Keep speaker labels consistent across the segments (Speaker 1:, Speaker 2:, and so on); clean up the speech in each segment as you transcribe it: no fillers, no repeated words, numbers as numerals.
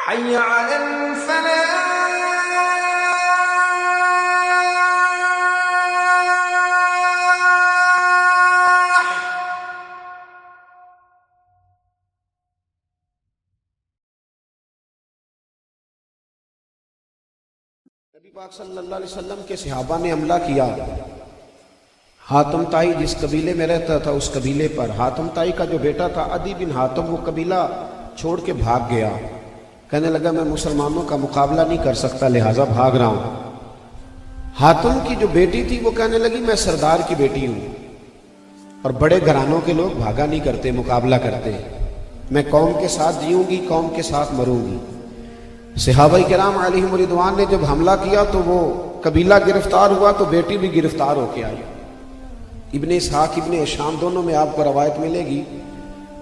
Speaker 1: حي على الفلاح.
Speaker 2: نبی پاک صلی اللہ علیہ وسلم کے صحابہ نے حملہ کیا حاتم تائی جس قبیلے میں رہتا تھا اس قبیلے پر. حاتم تائی کا جو بیٹا تھا عدی بن حاتم وہ قبیلہ چھوڑ کے بھاگ گیا. کہنے لگا میں مسلمانوں کا مقابلہ نہیں کر سکتا لہٰذا بھاگ رہا ہوں. حاتم کی جو بیٹی تھی وہ کہنے لگی میں سردار کی بیٹی ہوں اور بڑے گھرانوں کے لوگ بھاگا نہیں کرتے مقابلہ کرتے. میں قوم کے ساتھ جیوں گی قوم کے ساتھ مروں گی. صحابہ کرام علیہم رضوان نے جب حملہ کیا تو وہ قبیلہ گرفتار ہوا تو بیٹی بھی گرفتار ہو کے آئی. ابن اسحاق ابن ہشام دونوں میں آپ کو روایت ملے گی.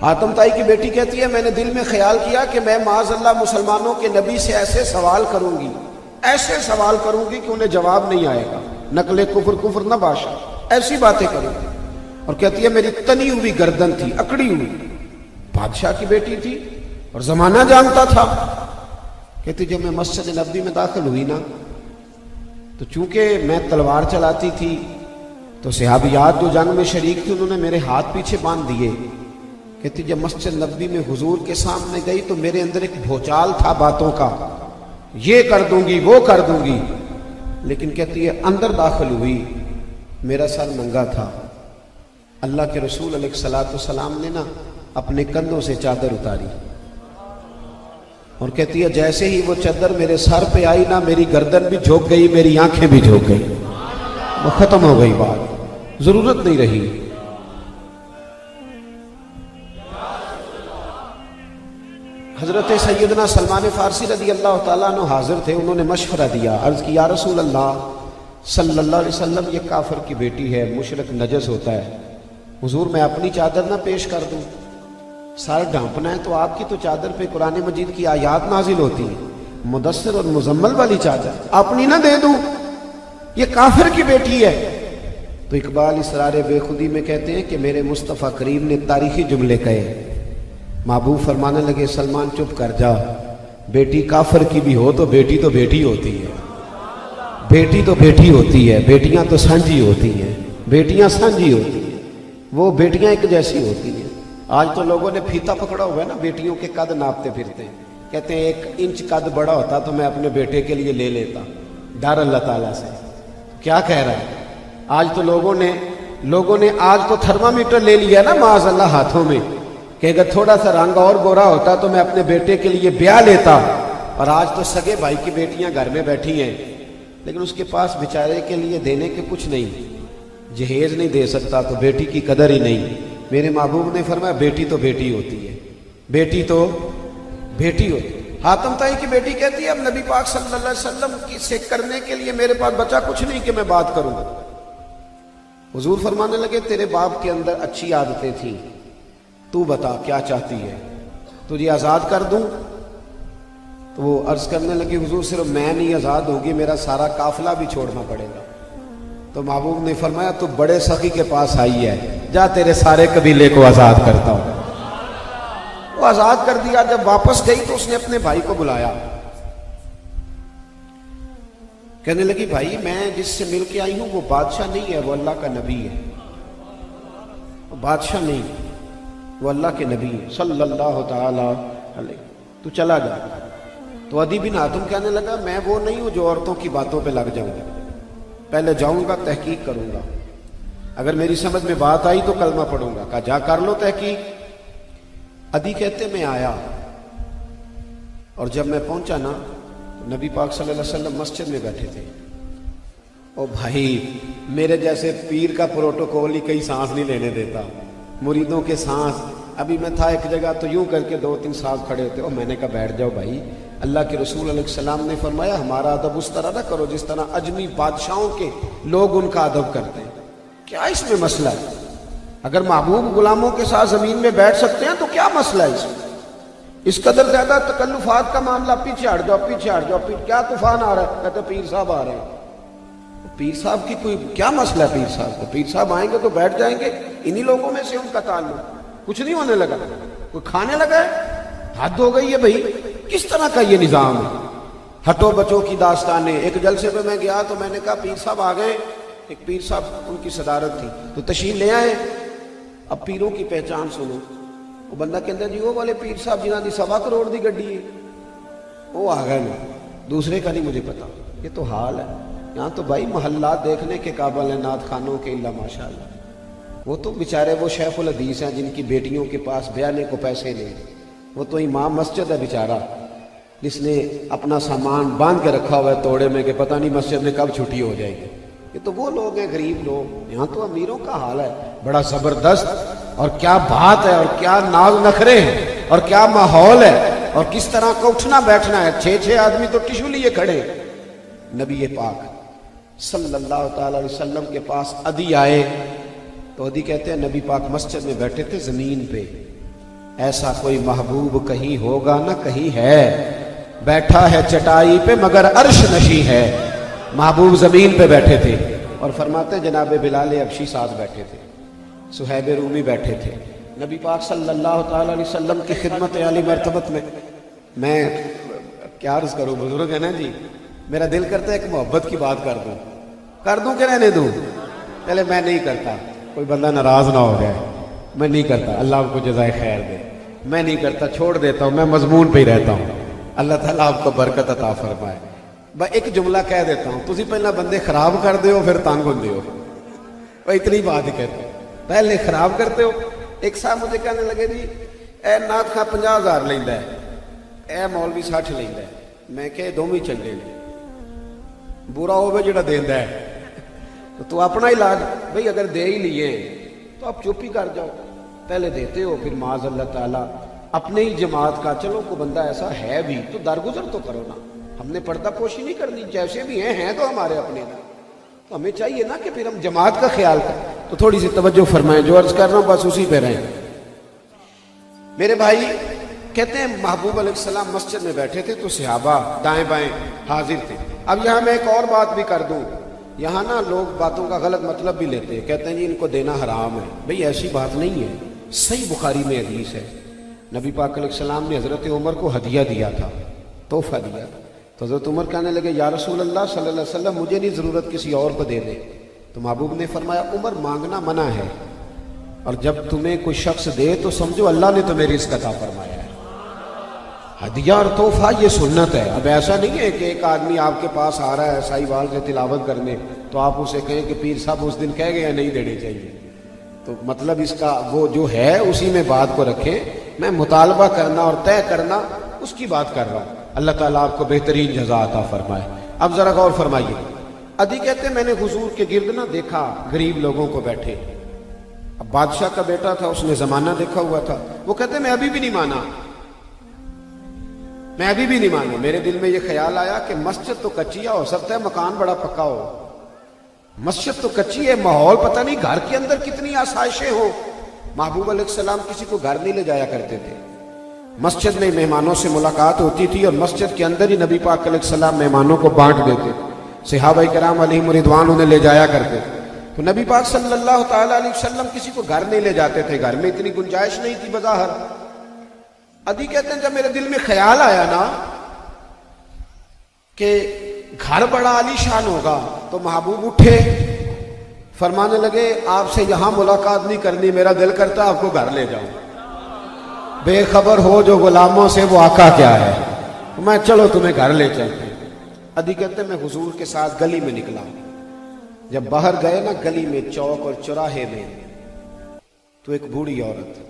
Speaker 2: حاتم تائی کی بیٹی کہتی ہے میں نے دل میں خیال کیا کہ میں معاذ اللہ مسلمانوں کے نبی سے ایسے سوال کروں گی کہ انہیں جواب نہیں آئے گا. نقل کفر نہ باشا ایسی باتیں کروں گی. اور کہتی ہے میری تنی ہوئی گردن تھی اکڑی ہوئی. بادشاہ کی بیٹی تھی اور زمانہ جانتا تھا. کہتی جب میں مسجد نبوی میں داخل ہوئی نا تو چونکہ میں تلوار چلاتی تھی تو صحابیات جو جنگ میں شریک تھی انہوں نے میرے ہاتھ پیچھے باندھ دیے. کہتی جب مسجد نبوی میں حضور کے سامنے گئی تو میرے اندر ایک بھوچال تھا باتوں کا یہ کر دوں گی وہ کر دوں گی. لیکن کہتی ہے اندر داخل ہوئی میرا سر ننگا تھا. اللہ کے رسول علیہ الصلوۃ والسلام نے نا اپنے کندھوں سے چادر اتاری اور کہتی ہے جیسے ہی وہ چادر میرے سر پہ آئی نا میری گردن بھی جھک گئی میری آنکھیں بھی جھک گئی. وہ ختم ہو گئی بات ضرورت نہیں رہی. حضرت سیدنا سلمان فارسی رضی اللہ تعالیٰ عنہ حاضر تھے. انہوں نے مشورہ دیا عرض کی یا رسول اللہ صلی اللہ علیہ وسلم یہ کافر کی بیٹی ہے مشرک نجس ہوتا ہے. حضور میں اپنی چادر نہ پیش کر دوں سر ڈھانپنا ہے تو آپ کی تو چادر پہ قرآن مجید کی آیات نازل ہوتی ہیں مدثر اور مزمل والی چادر اپنی نہ دے دوں یہ کافر کی بیٹی ہے. تو اقبال اسرار بے خودی میں کہتے ہیں کہ میرے مصطفیٰ کریم نے تاریخی جملے کہے. محبوب فرمانے لگے سلمان چپ کر جا بیٹی کافر کی بھی ہو تو بیٹی ہوتی ہے. بیٹی تو بیٹی ہوتی ہے. بیٹیاں تو سانجھی ہوتی ہیں. بیٹیاں سانجھی ہوتی ہیں وہ بیٹیاں ایک جیسی ہوتی ہیں. آج تو لوگوں نے پھیتا پکڑا ہوا ہے نا بیٹیوں کے قد ناپتے پھرتے ہیں. کہتے ہیں 1 انچ قد بڑا ہوتا تو میں اپنے بیٹے کے لیے لے لیتا ڈر اللہ تعالیٰ سے. کیا کہہ رہا ہے آج تو لوگوں نے آج تو تھرمامیٹر لے لیا نا معاذ اللہ ہاتھوں میں کہ اگر تھوڑا سا رنگ اور گورا ہوتا تو میں اپنے بیٹے کے لیے بیاہ لیتا. اور آج تو سگے بھائی کی بیٹیاں گھر میں بیٹھی ہیں لیکن اس کے پاس بیچارے کے لیے دینے کے کچھ نہیں. جہیز نہیں دے سکتا تو بیٹی کی قدر ہی نہیں. میرے محبوب نے فرمایا بیٹی تو بیٹی ہوتی ہے. بیٹی تو بیٹی ہوتی ہے. حاتم تائی کی بیٹی کہتی ہے اب نبی پاک صلی اللہ علیہ وسلم کی سے کرنے کے لیے میرے پاس بچا کچھ نہیں کہ میں بات کروں. حضور فرمانے لگے تیرے باپ کے اندر اچھی عادتیں تھیں تو بتا کیا چاہتی ہے تجھے آزاد کر دوں. تو وہ عرض کرنے لگی حضور صرف میں نہیں آزاد ہوگی میرا سارا قافلہ بھی چھوڑنا پڑے گا. تو محبوب نے فرمایا تو بڑے سخی کے پاس آئی ہے جا تیرے سارے قبیلے کو آزاد کرتا ہوں. وہ آزاد کر دیا. جب واپس گئی تو اس نے اپنے بھائی کو بلایا. کہنے لگی بھائی میں جس سے مل کے آئی ہوں وہ بادشاہ نہیں ہے وہ اللہ کا نبی ہے. وہ بادشاہ نہیں وہ اللہ کے نبی ہے صلی اللہ تعالی علیہ. تو چلا جا. تو عدی بن حاتم کہنے لگا میں وہ نہیں ہوں جو عورتوں کی باتوں پہ لگ جاؤں گا. پہلے جاؤں گا تحقیق کروں گا اگر میری سمجھ میں بات آئی تو کلمہ پڑھوں گا. کہا جا کر لو تحقیق. عدی کہتے میں آیا اور جب میں پہنچا نا نبی پاک صلی اللہ علیہ وسلم مسجد میں بیٹھے تھے. او بھائی میرے جیسے پیر کا پروٹوکول ہی کئی سانس نہیں لینے دیتا. مریدوں کے سانس ابھی میں تھا ایک جگہ تو یوں کر کے 2-3 سانس کھڑے ہوتے. اور میں نے کہا بیٹھ جاؤ بھائی. اللہ کے رسول علیہ السلام نے فرمایا ہمارا ادب اس طرح نہ کرو جس طرح اجمی بادشاہوں کے لوگ ان کا ادب کرتے ہیں. کیا اس میں مسئلہ ہے؟ اگر محبوب غلاموں کے ساتھ زمین میں بیٹھ سکتے ہیں تو کیا مسئلہ ہے اس میں؟ اس قدر زیادہ تکلفات کا معاملہ. پیچھے ہٹ جاؤ کیا طوفان آ رہا ہے؟ کہتے پیر صاحب آ رہے ہیں. پیر صاحب کی کوئی کیا مسئلہ ہے؟ پیر صاحب کو پیر صاحب آئیں گے تو بیٹھ جائیں گے. انہی لوگوں میں سے ان کا تعلق. کچھ نہیں ہونے لگا. کوئی کھانے لگا ہے؟ حد ہو گئی ہے بھائی. किस तरह का ये निज़ाम है? हटो बचो की दास्तानें। एक जलसे पे मैं गया तो मैंने कहा पीर साहब आ गए। एक पीर साहब उनकी सदारत थी तो तशरीफ ले आए। अब पीरों की पहचान सुनो। वो बंदा कहता जी वो वाले पीर साहब जिन्हों की 1.25 करोड़ की गड्डी है वो आ गए ना, दूसरे का नहीं मुझे पता। ये तो हाल है यहाँ तो भाई मोहल्ला देखने के काबिल है नात खानों के इल्ला माशाअल्लाह। वो तो बेचारे वो शेखुल हदीस हैं जिनकी बेटियों के पास ब्याने को पैसे नहीं। वो तो इमाम मस्जिद है बेचारा जिसने अपना सामान बांध के रखा हुआ है तोड़े में कि पता नहीं मस्जिद में कब छुट्टी हो जाएगी। ये तो वो लोग हैं गरीब लोग। यहाँ तो अमीरों का हाल है बड़ा जबरदस्त। और क्या बात है और क्या नाज नखरे हैं और क्या माहौल है और किस तरह का उठना बैठना है। 6-6 आदमी तो टिशू लिए खड़े। नबी पाक सल्लल्लाहु ताला अलैहि वसल्लम के पास अदी आए तो अदी कहते हैं नबी पाक मस्जिद में बैठे थे जमीन पे। ऐसा कोई महबूब कहीं होगा ना कहीं है, बैठा है चटाई पे मगर अर्श नशी है। महबूब जमीन पे बैठे थे और फरमाते जनाब बिलाल अबशी साथ बैठे थे, सुहैब रूमी बैठे थे। नबी पाक सल्लल्लाहु ताला अलैहि वसल्लम की खिदमत आली मर्तबत में मैं क्या अर्ज करूं, बुजुर्ग है ना जी, मेरा दिल करता है एक मोहब्बत की बात कर दूं कि रहने दूं? पहले मैं नहीं करता, कोई बंदा नाराज ना हो जाए। मैं नहीं करता, अल्लाह आपको जज़ाए खैर दे। मैं नहीं करता, छोड़ देता हूं, मैं मजमून पे ही रहता हूं। अल्लाह ताला आपको बरकत अता फरमाए। मैं एक जुमला कह देता हूं, तुसी पहला बंदे खराब कर दे हो फिर तंग होंदे हो। वह इतनी बात ही कहते हो, पहले खराब करते हो। एक साहब मुझे कहने लगे जी ए नाथ खां 50,000 लेंदा है, ए मौलवी 60 लेंदा है। मैं कहे दोवें चंगे ने, बुरा होवे जिहड़ा देंदा है तो तू अपना इलाज भाई अगर दे ही लिए तो आप चुप ही कर जाओ। पहले देते हो फिर माज़ अल्लाह ताला अपने ही जमात का चलो को बंदा ऐसा है भी तो दरगुजर तो करो ना। हमने पर्दा पोशी नहीं करनी, जैसे भी हैं तो हमारे अपने ना, तो हमें चाहिए ना कि फिर हम जमात का ख्याल करें। तो थोड़ी सी तवज्जो फरमाएं, जो अर्ज कर रहा हूं बस उसी पे रहें। मेरे भाई कहते हैं महबूब अलैहिस्सलाम मस्जिद में बैठे थे तो सहाबा दाएं बाएं हाजिर थे। अब यहाँ मैं एक और बात भी कर दूं, यहाँ ना लोग बातों का गलत मतलब भी लेते हैं, कहते हैं जी इनको देना हराम है। भाई ऐसी बात नहीं है, सही बुखारी में हदीस है नबी पाक अलैहिस्सलाम ने हजरत उमर को हदिया दिया था, तोहफा दिया। तो हजरत उमर कहने लगे या रसूल अल्लाह सल्लल्लाहु अलैहि वसल्लम मुझे नहीं जरूरत, किसी और को दे दे। तो महबूब ने फरमाया उमर मांगना मना है और जब तुम्हें कोई शख्स दे तो समझो अल्लाह ने तुम्हें रिज़्क़ अता फरमाया है। हदिया और तोहफा ये सुन्नत है। अब ऐसा नहीं है कि एक आदमी आपके पास आ रहा है साहिवाल से तिलावत करने तो आप उसे कहें कि पीर साहब उस दिन कह गए नहीं देने चाहिए। तो मतलब इसका वो जो है उसी में बात को रखें। मैं मुतालबा करना और तय करना उसकी बात कर रहा हूँ। अल्लाह ताला आपको बेहतरीन जज़ा अता फरमाए। अब जरा गौर फरमाइए। अदी कहते मैंने हुजूर के गिर्द ना देखा गरीब लोगों को बैठे। अब बादशाह का बेटा था, उसने जमाना देखा हुआ था। वो कहते मैं अभी भी नहीं माना, मैं अभी भी नहीं माना। मेरे दिल में ये ख्याल आया कि मस्जिद तो कच्ची हो सकता है मकान बड़ा पक्का हो। मस्जिद तो कच्ची है, माहौल पता नहीं घर के अंदर कितनी आसाइशें हो। महबूब अलैहिस्सलाम किसी को घर नहीं ले जाया करते थे, मस्जिद में मेहमानों से मुलाकात होती थी और मस्जिद के अंदर ही नबी पाक अलैहिस्सलाम मेहमानों को बांट देते। सहाबाए किराम अलैहिम रिदवान उन्हें ले जाया करते। तो नबी पाक सल्लल्लाहु ताला अलैहि वसल्लम किसी को घर नहीं ले जाते थे, घर में इतनी गुंजाइश नहीं थी बज़ाहिर। अदी कहते हैं जब मेरे दिल में ख्याल आया ना कि घर बड़ा आलीशान होगा तो महबूब उठे, फरमाने लगे आपसे यहां मुलाकात नहीं करनी, मेरा दिल करता आपको घर ले जाऊं। बेखबर हो जो गुलामों से वो आका क्या है, मैं चलो तुम्हें घर ले चलते। अदी कहते मैं हुजूर के साथ गली में निकला। जब बाहर गए ना गली में, चौक और चौराहे में, तो एक बूढ़ी औरत,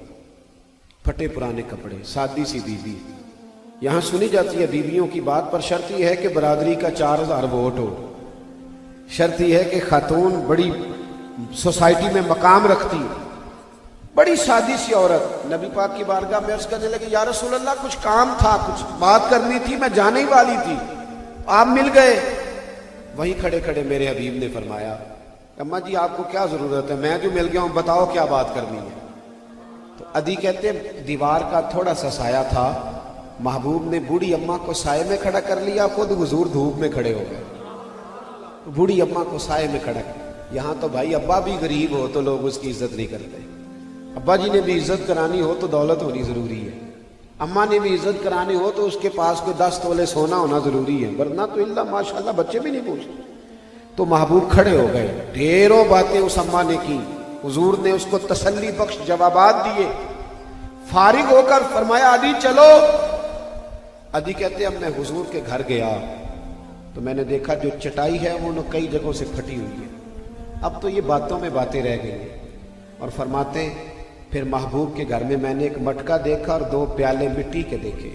Speaker 2: फटे पुराने कपड़े, सादी सी बीबी। यहां सुनी जाती है बीवियों की बात, पर शर्त यह है कि बरादरी का 4000 वोट हो। शर्त यह है कि खातून बड़ी सोसाइटी में मकाम रखती, बड़ी सादी सी औरत। नबी पाक की बारगाह में अर्ज करने लगे या रसूल अल्लाह कुछ काम था, कुछ बात करनी थी, मैं जाने ही वाली थी, आप मिल गए। वहीं खड़े खड़े मेरे हबीब ने फरमाया अम्मा जी आपको क्या जरूरत है, मैं जो मिल गया हूं, बताओ क्या बात करनी है। तो अदी कहते दीवार का थोड़ा सा साया था, महबूब ने बूढ़ी अम्मा को साये में खड़ा कर लिया, खुद हुजूर धूप में खड़े हो गए। बूढ़ी अम्मा को साये में खड़ा कर। यहां तो भाई अब्बा भी गरीब हो तो लोग उसकी इज्जत नहीं करते, अब्बा जी ने भी इज्जत करानी हो तो दौलत होनी जरूरी है। अम्मा ने भी इज्जत करानी हो तो उसके पास कोई 10 तोले सोना होना जरूरी है, वरना तो इल्ला माशाल्लाह बच्चे भी नहीं पूछते। तो महबूब खड़े हो गए, ढेरों बातें उस अम्मा ने की, हुजूर ने उसको तसल्ली बख्श जवाबात दिए। फारिग होकर फरमाया अदी चलो। अदी कहते अब मैं हुजूर के घर गया तो मैंने देखा जो चटाई है वो कई जगहों से फटी हुई है, अब तो ये बातों में बातें रह गई हैं। और फरमाते फिर महबूब के घर में मैंने एक मटका देखा और 2 प्याले मिट्टी के देखे।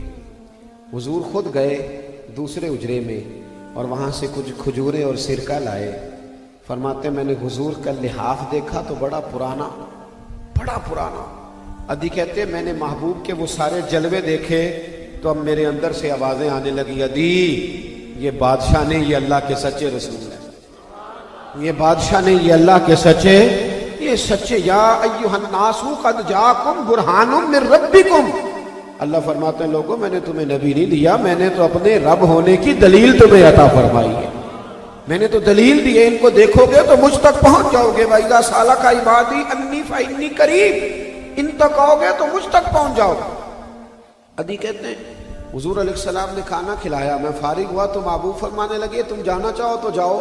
Speaker 2: हुजूर खुद गए दूसरे उजरे में और वहाँ से कुछ खजूरें और सिरका लाए। फरमाते मैंने हुजूर का लिहाफ देखा तो बड़ा पुराना। अदी कहते मैंने महबूब के वो सारे जलवे देखे तो अब मेरे अंदर से आवाज़ें आने लगी, अदी ये बादशाह नहीं, ये अल्लाह के सच्चे रसूल है, ये बादशाह नहीं, ये अल्लाह के सच्चे या अय्युहन्नासु कद जाकुम बुरहानुम मिर रब्बिकुम। अल्लाह फरमाते हैं लोगों मैंने तुम्हें नबी नहीं दिया, मैंने तो अपने रब होने की दलील तुम्हें अता फरमाई है, मैंने तो दलील दी है, इनको देखोगे तो मुझ तक पहुंच जाओगे। वाइदा साला का इबादी अन्नी फइन्नी करीब, इन तक आओगे तो मुझ तक पहुंच जाओगे। अदी कहते हैं हुजूर अलैहिस्सलाम ने खाना खिलाया, मैं फारिग हुआ तो महबूब फरमाने लगे तुम जाना चाहो तो जाओ,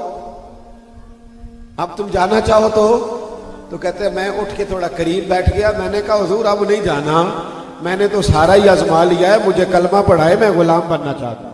Speaker 2: अब तुम जाना चाहो तो कहते हैं मैं उठ के थोड़ा करीब बैठ गया। मैंने कहा हुजूर अब नहीं जाना, मैंने तो सारा ही आजमा लिया है, मुझे कलमा पढ़ाए, मैं गुलाम बनना चाहता हूं।